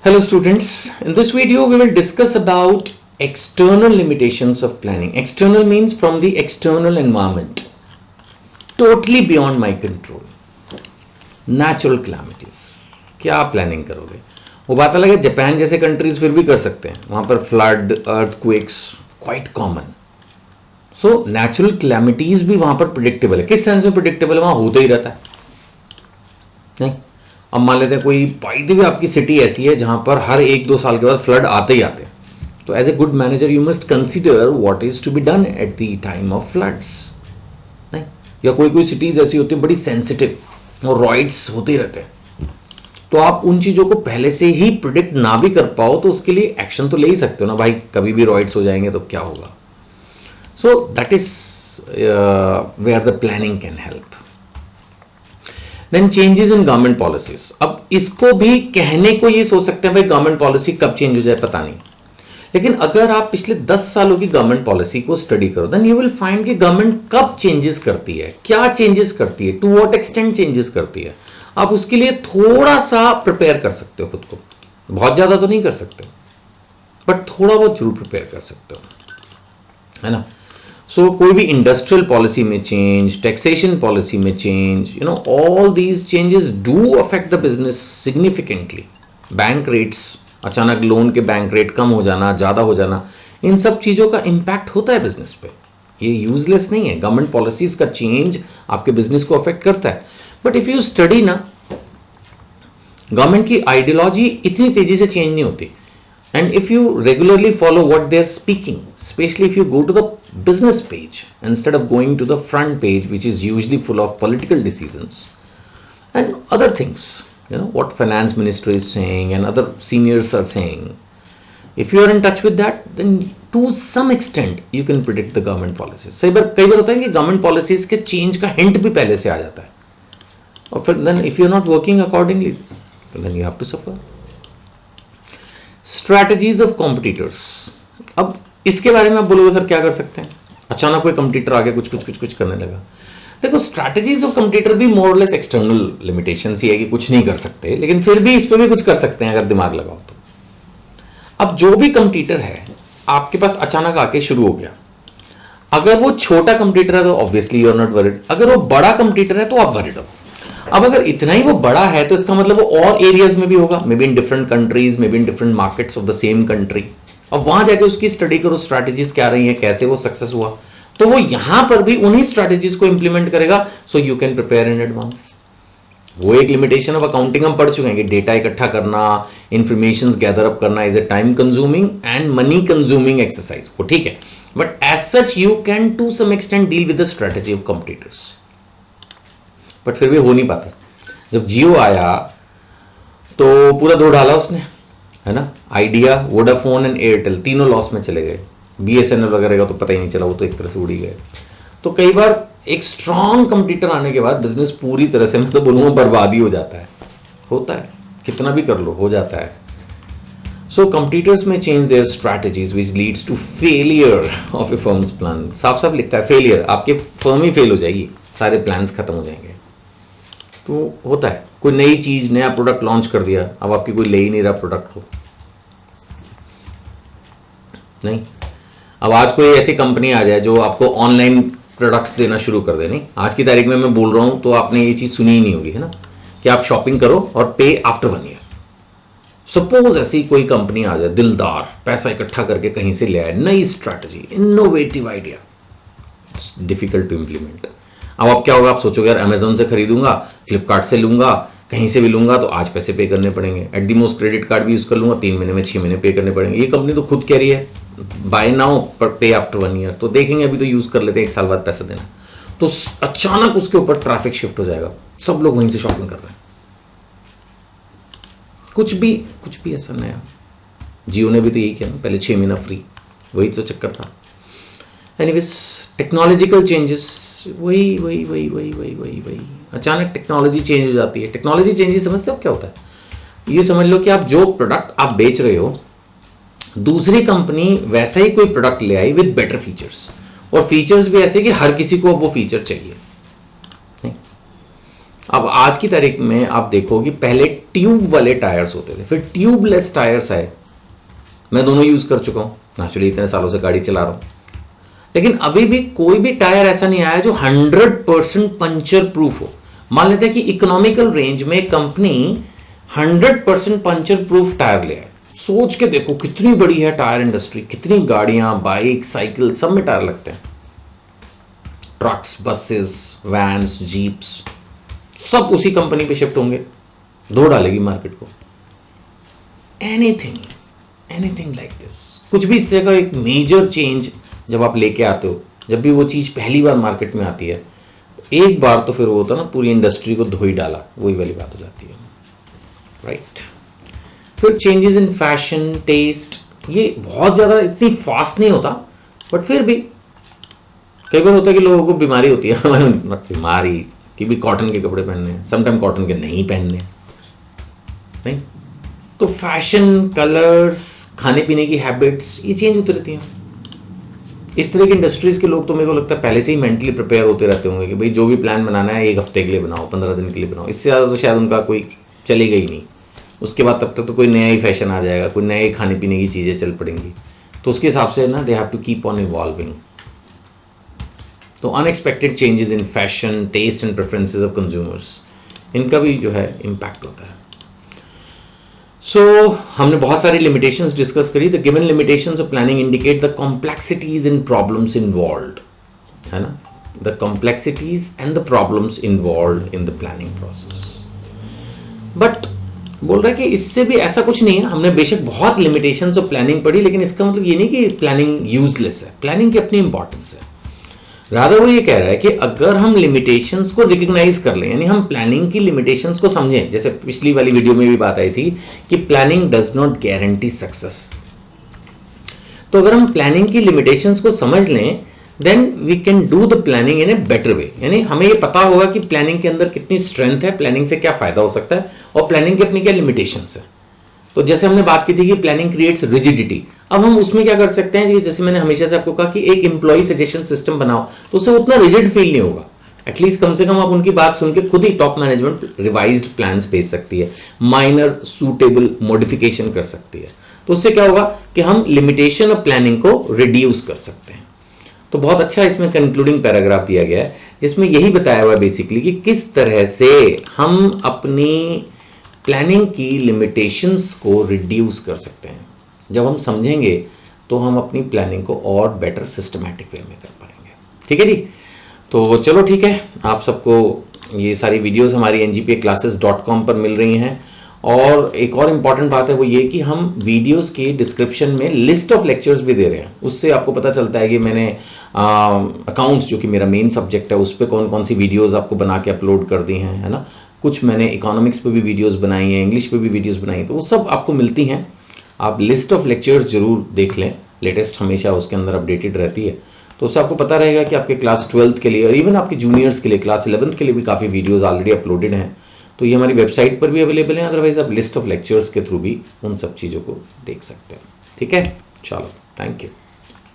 Hello students, in this video we will discuss about external limitations of planning. External means from the external environment, totally beyond my control. Natural calamities, क्या planning करोगे? वो बात अलग है, Japan जैसे countries फिर भी कर सकते हैं, वहाँ पर flood, earthquakes quite common. So natural calamities भी वहाँ पर प्रिडिक्टेबल है. किस सेंस में प्रिडिक्टेबल है? वहाँ होता ही रहता है. नहीं, अब मान लेते हैं कोई बाई द वे आपकी सिटी ऐसी है जहां पर हर 1-2 साल के बाद फ्लड आते ही आते हैं, तो as a good manager you must consider what is to be done at the time of floods. नहीं, या कोई कोई सिटीज ऐसी होती है बड़ी सेंसिटिव और रॉइड्स होते ही रहते हैं, तो आप उन चीज़ों को पहले से ही प्रिडिक्ट ना भी कर पाओ तो उसके लिए एक्शन तो ले ही सकते हो ना भाई. कभी भी रॉइड्स हो जाएंगे तो क्या होगा. So that is where the planning can help. Then changes in government policies. अब इसको भी कहने को ये सोच सकते हैं भाई गवर्नमेंट पॉलिसी कब चेंज हो जाए पता नहीं, लेकिन अगर आप पिछले 10 सालों की गवर्नमेंट पॉलिसी को स्टडी करो देन यू विल फाइंड कि गवर्नमेंट कब चेंजेस करती है, क्या चेंजेस करती है, टू व्हाट एक्सटेंट चेंजेस करती है. आप उसके लिए थोड़ा सा प्रिपेयर कर सकते हो खुद को. बहुत ज्यादा तो नहीं कर सकते बट थोड़ा बहुत जरूर प्रिपेयर कर सकते हो, है ना. सो कोई भी इंडस्ट्रियल पॉलिसी में चेंज, टैक्सेशन पॉलिसी में change, you know all these changes do affect the business significantly. Bank rates, अचानक लोन के बैंक रेट कम हो जाना, ज़्यादा हो जाना, इन सब चीज़ों का इम्पैक्ट होता है बिजनेस पे. ये यूजलेस नहीं है. गवर्नमेंट पॉलिसीज का चेंज आपके बिजनेस को अफेक्ट करता है. बट इफ़ यू स्टडी ना, गवर्नमेंट की आइडियोलॉजी इतनी तेज़ी से चेंज नहीं होती. And if you regularly follow what they're speaking, especially if you go to the business page instead of going to the front page, which is usually full of political decisions and other things, you know, what finance minister is saying and other seniors are saying, if you are in touch with that, then to some extent you can predict the government policies. कई बार होता है कि government policies के change का hint भी पहले से आ जाता है, और फिर then if you are not working accordingly, then you have to suffer. Strategies of competitors. अब इसके बारे में आप बोलोगे सर क्या कर सकते हैं, अचानक कोई कंपटीटर आगे कुछ करने लगा. देखो, स्ट्रैटेजीज ऑफ कंपटीटर भी मोर लेस एक्सटर्नल लिमिटेशंस ही है कि कुछ नहीं कर सकते, लेकिन फिर भी इस पे भी कुछ कर सकते हैं अगर दिमाग लगाओ तो. अब जो भी कंपटीटर है आपके पास अचानक आके शुरू हो गया, अगर वो छोटा कंपटीटर है तो obviously you are not worried. अगर वो बड़ा कंपटीटर है तो आप वरिड हो. अब अगर इतना ही वो बड़ा है तो इसका मतलब वो और एरियाज में भी होगा, may be in different countries, may be in different markets of the same country. अब वहां जाके उसकी स्टडी करो, स्ट्रैटेजीज क्या रही है, कैसे वो सक्सेस हुआ, तो वो यहां पर भी उन्हीं स्ट्रैटेजीज को इंप्लीमेंट करेगा. So you can prepare in advance. वो एक लिमिटेशन ऑफ अकाउंटिंग हम पढ़ चुके हैं कि डेटा इकट्ठा करना, इंफॉर्मेशन गैदर अप करना is a time consuming and money consuming exercise. वो ठीक है, but as such you can to some extent deal with the strategy of competitors. But फिर भी हो नहीं पाता. जब जियो आया तो पूरा दो डाला उसने, है ना. आइडिया, वोडाफोन एंड एयरटेल तीनों लॉस में चले गए. बीएसएनएल वगैरह का तो पता ही नहीं चला, वो तो एक तरह से उड़ ही गए. तो कई बार एक स्ट्रांग कंपटीटर आने के बाद बिजनेस पूरी तरह से, मैं तो बोलूँगा, बर्बादी हो जाता है. होता है, कितना भी कर लो हो जाता है. सो कंपटीटर्स में change their strategies which leads to failure of a firm's plan. साफ साफ लिखता है फेलियर, आपकी फर्म ही फेल हो जाएगी, सारे प्लान्स खत्म हो जाएंगे. तो होता है, कोई नई चीज, नया प्रोडक्ट लॉन्च कर दिया, अब आपकी कोई ले ही नहीं रहा प्रोडक्ट को. नहीं, अब आज कोई ऐसी कंपनी आ जाए जो आपको ऑनलाइन प्रोडक्ट्स देना शुरू कर दे. नहीं, आज की तारीख में मैं बोल रहा हूं तो आपने ये चीज सुनी ही नहीं होगी, है ना, कि आप शॉपिंग करो और पे आफ्टर 1 ईयर. सपोज ऐसी कोई कंपनी आ जाए, दिलदार, पैसा इकट्ठा करके कहीं से ले आए, नई strategy, innovative idea, difficult to implement. अब आप क्या होगा, आप सोचोगे यार अमेजोन से खरीदूंगा, फ्लिपकार्ट से लूंगा, कहीं से भी लूंगा तो आज पैसे पे करने पड़ेंगे. At the most credit card भी यूज कर लूंगा, 3 महीने में 6 महीने पे करने पड़ेंगे. ये कंपनी तो खुद कह रही है बाय नाउ पर पे आफ्टर 1 ईयर. तो देखेंगे, अभी तो यूज कर लेते हैं, 1 साल बाद पैसा देना. तो अचानक उसके ऊपर ट्रैफिक शिफ्ट हो जाएगा, सब लोग वहीं से शॉपिंग कर रहे हैं. कुछ भी ऐसा नया. जियो ने भी तो यही किया ना, पहले 6 महीना फ्री, वही तो चक्कर था. एनीवेज, टेक्नोलॉजिकल चेंजेस, वही अचानक टेक्नोलॉजी चेंज हो जाती है. टेक्नोलॉजी चेंजेस समझते हो क्या होता है? ये समझ लो कि आप जो प्रोडक्ट आप बेच रहे हो, दूसरी कंपनी वैसा ही कोई प्रोडक्ट ले आई विद बेटर फीचर्स, और फीचर्स भी ऐसे कि हर किसी को वो फीचर चाहिए. नहीं, अब आज की तारीख में आप देखोगे पहले ट्यूब वाले टायर्स होते थे, फिर ट्यूबलेस टायर्स आए। मैं दोनों यूज कर चुका हूं, नेचुरली इतने सालों से गाड़ी चला रहा हूं, लेकिन अभी भी कोई भी टायर ऐसा नहीं आया जो 100% पंचर प्रूफ हो। मान लेते हैं कि इकोनॉमिकल रेंज में कंपनी 100% पंचर प्रूफ टायर ले आए। सोच के देखो कितनी बड़ी है टायर इंडस्ट्री, कितनी गाड़ियां, बाइक, साइकिल सब में टायर लगते हैं। ट्रक्स, बसेस, वैन्स, जीप्स सब उसी कंपनी पे शिफ्ट होंगे, दो डालेगी मार्केट को। एनीथिंग एनीथिंग लाइक दिस, कुछ भी इस तरह का एक मेजर चेंज जब आप लेके आते हो, जब भी वो चीज़ पहली बार मार्केट में आती है, एक बार तो फिर वो होता है ना, पूरी इंडस्ट्री को धो ही डाला, वही वाली बात हो जाती है, राइट। फिर चेंजेस इन फैशन, टेस्ट, ये बहुत ज़्यादा इतनी फास्ट नहीं होता, बट फिर भी कई बार होता है कि लोगों को बीमारी होती है बीमारी कि भी कॉटन के कपड़े पहनने हैं, समटाइम कॉटन के नहीं पहनने, नहीं तो फैशन, कलर्स, खाने पीने की हैबिट्स ये चेंज होती रहती हैं। इस तरह की इंडस्ट्रीज के लोग तो मेरे को लगता है पहले से ही मेंटली प्रिपेयर होते रहते होंगे कि भाई जो भी प्लान बनाना है 1 हफ्ते के लिए बनाओ, 15 दिन के लिए बनाओ, इससे ज़्यादा तो शायद उनका कोई चलेगा ही नहीं। उसके बाद तब तक तो कोई नया ही फैशन आ जाएगा, कोई नए खाने पीने की चीज़ें चल पड़ेंगी, तो उसके हिसाब से ना they have to keep on evolving. तो unexpected changes in fashion, taste and preferences of consumers, इनका भी जो है इम्पैक्ट होता है। हमने बहुत सारी लिमिटेशंस डिस्कस करी। The given limitations of planning indicate the complexities in problems involved, है ना, the complexities and the problems involved in the planning process. But बोल रहा है कि इससे भी ऐसा कुछ नहीं है, हमने बेशक बहुत लिमिटेशंस ऑफ प्लानिंग पढ़ी, लेकिन इसका मतलब ये नहीं कि प्लानिंग यूजलेस है। प्लानिंग की अपनी इंपॉर्टेंस है। रादर वो ये कह रहा है कि अगर हम लिमिटेशंस को रिकग्नाइज कर लें, यानी हम प्लानिंग की लिमिटेशंस को समझें, जैसे पिछली वाली वीडियो में भी बात आई थी कि planning does not guarantee success. तो अगर हम प्लानिंग की लिमिटेशंस को समझ लें, then we can do the planning in a better way. यानी हमें ये पता होगा कि प्लानिंग के अंदर कितनी स्ट्रेंथ है, प्लानिंग से क्या फायदा हो सकता है, और प्लानिंग की अपनी क्या लिमिटेशंस है। तो जैसे हमने बात की थी कि प्लानिंग क्रिएट्स रिजिडिटी, अब हम उसमें क्या कर सकते हैं कि जैसे मैंने हमेशा से आपको कहा कि एक एम्प्लॉय सजेशन सिस्टम बनाओ, तो उससे उतना रिजिड फील नहीं होगा। एटलीस्ट कम से कम आप उनकी बात सुन के खुद ही टॉप मैनेजमेंट रिवाइज्ड प्लान्स भेज सकती है, माइनर सूटेबल मॉडिफिकेशन कर सकती है। तो उससे क्या होगा कि हम लिमिटेशन ऑफ प्लानिंग को रिड्यूस कर सकते हैं। तो बहुत अच्छा इसमें कंक्लूडिंग पैराग्राफ दिया गया है, जिसमें यही बताया हुआ है बेसिकली कि किस तरह से हम अपनी प्लानिंग की लिमिटेशंस को रिड्यूस कर सकते हैं। जब हम समझेंगे तो हम अपनी प्लानिंग को और बेटर सिस्टमैटिक वे में कर पाएंगे। ठीक है जी, तो चलो ठीक है, आप सबको ये सारी वीडियोस हमारी ngpaclasses.com पर मिल रही हैं। और एक और इम्पॉर्टेंट बात है वो ये कि हम वीडियोस के डिस्क्रिप्शन में लिस्ट ऑफ लेक्चर्स भी दे रहे हैं। उससे आपको पता चलता है कि मैंने अकाउंट्स, जो कि मेरा मेन सब्जेक्ट है, उस पर कौन कौन सी वीडियोस आपको बना के अपलोड कर दी हैं, है ना। कुछ मैंने इकोनॉमिक्स पे भी वीडियोस बनाई हैं, इंग्लिश पे भी वीडियोस बनाई हैं, तो वो सब आपको मिलती हैं। आप लिस्ट ऑफ लेक्चर्स जरूर देख लें, लेटेस्ट हमेशा उसके अंदर अपडेटेड रहती है, तो उससे आपको पता रहेगा कि आपके क्लास 12th के लिए और इवन आपके जूनियर्स के लिए, क्लास 11th के लिए भी काफ़ी वीडियोस ऑलरेडी अपलोडेड हैं। तो ये हमारी वेबसाइट पर भी अवेलेबल है, अदरवाइज आप लिस्ट ऑफ लेक्चर्स के थ्रू भी उन सब चीज़ों को देख सकते हैं। ठीक है, चलो, थैंक यू।